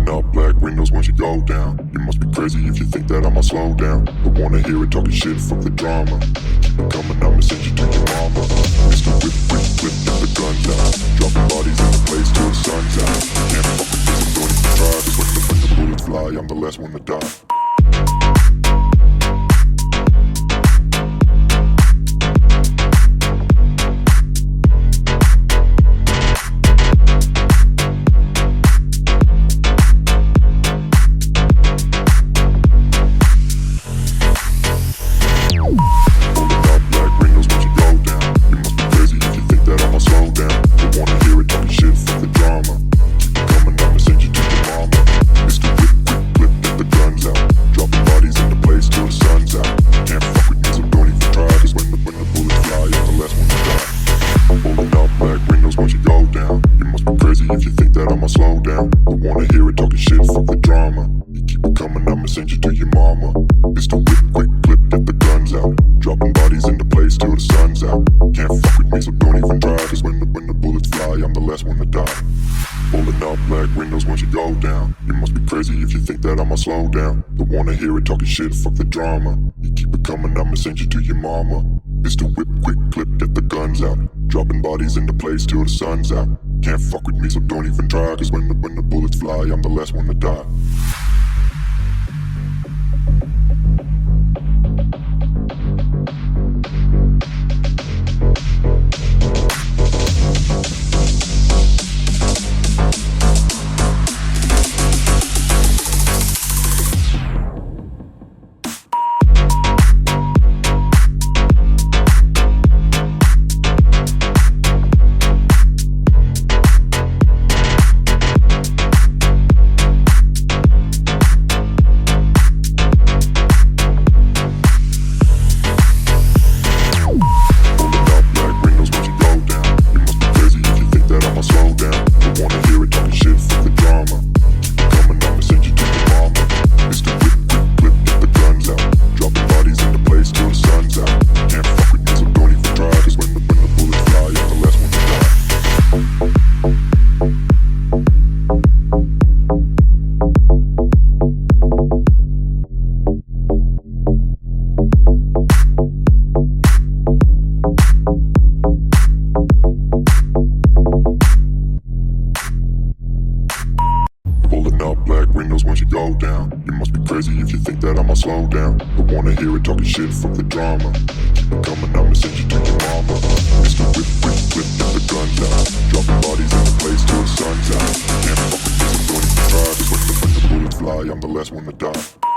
Rolling up black windows once you go down. You must be crazy if you think that I'ma slow down. Don't wanna hear it talking shit, fuck the drama. Keep it coming, I'ma send you to your mama. Mr. Whip, whip, whip, get the guns out. Dropping bodies in the place till the sun's out. Can't fuck with this, I'm don't even try. Cause when the bullets fly, I'm the last one to die. If you think that I'ma slow down, don't wanna hear it talking shit, fuck the drama. You keep it coming, I'ma send you to your mama. It's the whip, quick clip, get the guns out. Dropping bodies into place till the sun's out. Can't fuck with me, so don't even try. Cause when the bullets fly, I'm the last one to die. Rolling up black windows once you go down. You must be crazy if you think that I'ma slow down. Don't wanna hear it talking shit, fuck the drama. You keep it coming, I'ma send you to your mama. It's the whip, quick clip, get the guns out. Dropping bodies into place till the sun's out. Can't fuck with me, so don't even try. Cause when the bullets fly, I'm the last one to die. Black windows once you go down. You must be crazy if you think that I'ma slow down. Don't wanna hear it talking shit, fuck the drama. Keep it coming, I'ma send you to your mama. Mr. Whip, whip, whip, get the guns out. Dropping bodies in the place till the sun's out. Can't fuck with this, I'm don't even try. Cause when the bullets fly, I'm the last one to die.